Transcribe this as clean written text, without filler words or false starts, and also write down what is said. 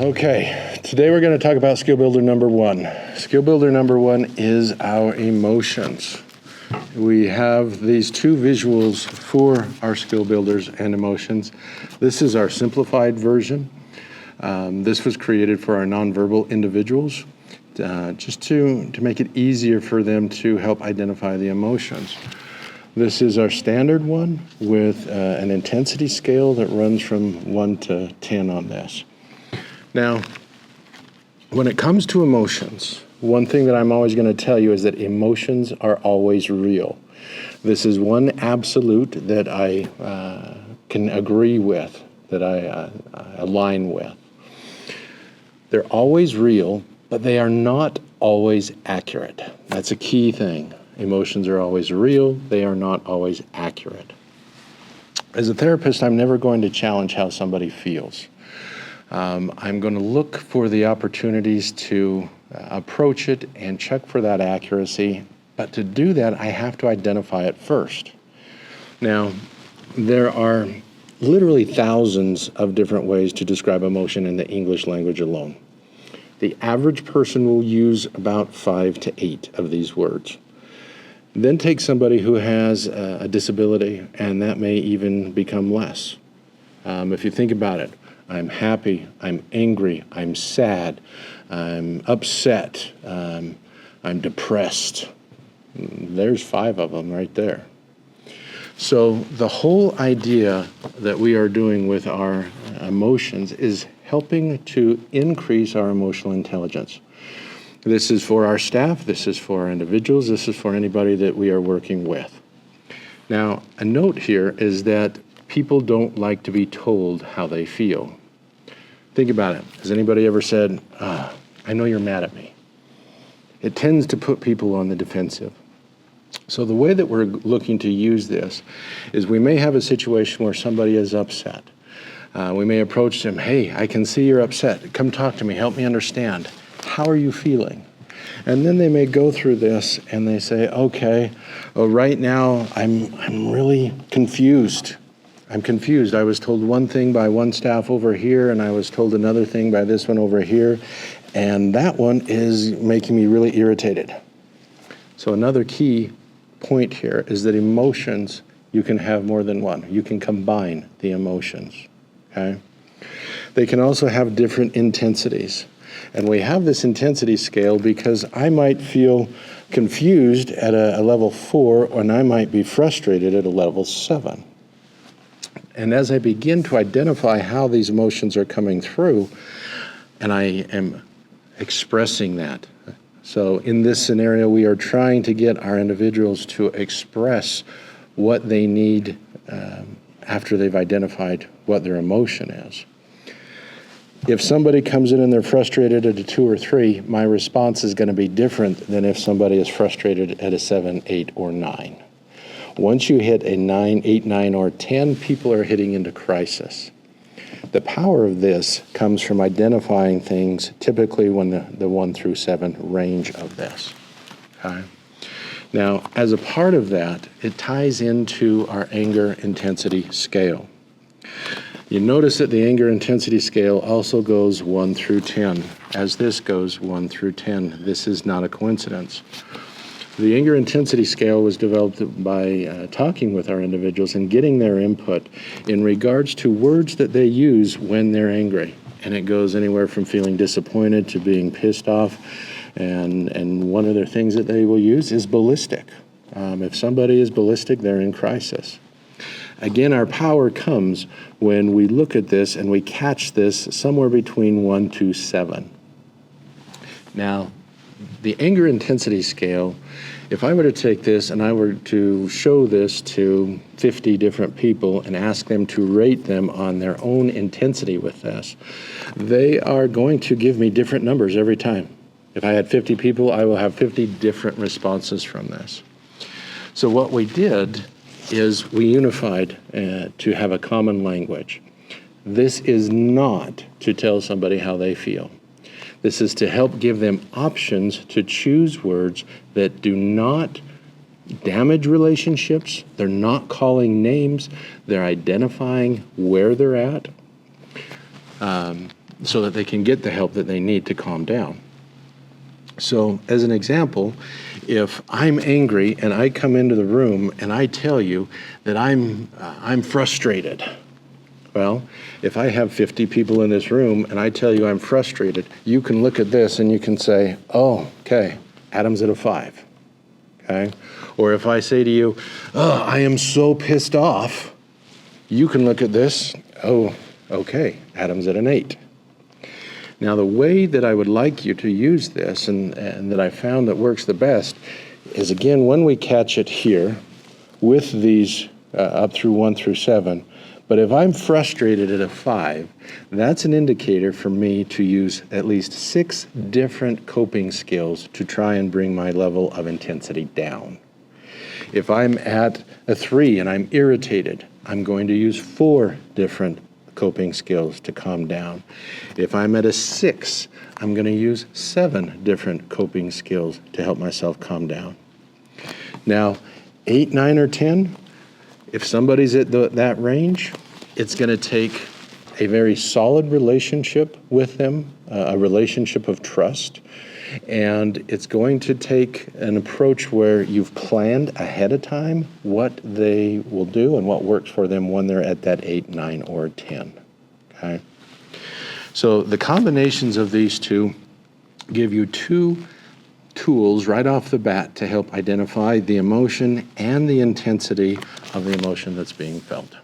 Okay, today we're going to talk about skill builder number one. Skill builder number one is our emotions. We have these two visuals for our skill builders and emotions. This is our simplified version. This was created for our nonverbal individuals, just to make it easier for them to help identify the emotions. This is our standard one with an intensity scale that runs from 1 to 10 on this. Now, when it comes to emotions, one thing that I'm always going to tell you is that emotions are always real. This is one absolute that I can agree with, that I align with. They're always real, but they are not always accurate. That's a key thing. Emotions are always real, they are not always accurate. As a therapist, I'm never going to challenge how somebody feels. I'm going to look for the opportunities to approach it and check for that accuracy, but to do that, I have to identify it first. Now, there are literally thousands of different ways to describe emotion in the English language alone. The average person will use about 5 to 8 of these words. Then take somebody who has a disability, and that may even become less. If you think about it, I'm happy, I'm angry, I'm sad, I'm upset, I'm depressed. There's 5 of them right there. So the whole idea that we are doing with our emotions is helping to increase our emotional intelligence. This is for our staff, this is for our individuals, this is for anybody that we are working with. Now, a note here is that people don't like to be told how they feel. Think about it. Has anybody ever said, I know you're mad at me? It tends to put people on the defensive. So the way that we're looking to use this is we may have a situation where somebody is upset. We may approach them, hey, I can see you're upset. Come talk to me, help me understand. How are you feeling? And then they may go through this and they say, okay, well, right now I'm really confused. I'm confused. I was told one thing by one staff over here, and I was told another thing by this one over here, and that one is making me really irritated. So another key point here is that emotions, you can have more than one. You can combine the emotions, okay? They can also have different intensities. And we have this intensity scale because I might feel confused at a level 4, and I might be frustrated at a level 7. And as I begin to identify how these emotions are coming through, and I am expressing that. So in this scenario, we are trying to get our individuals to express what they need after they've identified what their emotion is. If somebody comes in and they're frustrated at a 2 or 3, my response is going to be different than if somebody is frustrated at a 7, 8, or 9. Once you hit a 9, 8, 9, or 10, people are hitting into crisis. The power of this comes from identifying things, typically when the 1 through 7 range of this. Okay? Now, as a part of that, it ties into our anger intensity scale. You notice that the anger intensity scale also goes 1 through 10, as this goes 1 through 10. This is not a coincidence. The anger intensity scale was developed by talking with our individuals and getting their input in regards to words that they use when they're angry. And it goes anywhere from feeling disappointed to being pissed off. And one of the things that they will use is ballistic. If somebody is ballistic, they're in crisis. Again, our power comes when we look at this and we catch this somewhere between 1 to 7. Now, the anger intensity scale, if I were to take this and I were to show this to 50 different people and ask them to rate them on their own intensity with this, they are going to give me different numbers every time. If I had 50 people, I will have 50 different responses from this. So what we did is we unified to have a common language. This is not to tell somebody how they feel. This is to help give them options to choose words that do not damage relationships. They're not calling names. They're identifying where they're at. so that they can get the help that they need to calm down. So as an example, if I'm angry and I come into the room and I tell you that I'm frustrated, well, if I have 50 people in this room and I tell you I'm frustrated, you can look at this and you can say, oh, okay, Adam's at a 5, okay? Or if I say to you, oh, I am so pissed off, you can look at this, oh, okay, Adam's at an 8. Now, the way that I would like you to use this and that I found that works the best is, again, when we catch it here with these up through 1 through 7, but if I'm frustrated at a 5, that's an indicator for me to use at least 6 different coping skills to try and bring my level of intensity down. If I'm at a 3 and I'm irritated, I'm going to use 4 different coping skills to calm down. If I'm at a 6, I'm going to use 7 different coping skills to help myself calm down. Now, 8, 9, or 10, if somebody's at that range, it's going to take a very solid relationship with them, a relationship of trust, and it's going to take an approach where you've planned ahead of time what they will do and what works for them when they're at that 8, 9, or 10. Okay? So the combinations of these two give you 2 tools right off the bat to help identify the emotion and the intensity of the emotion that's being felt.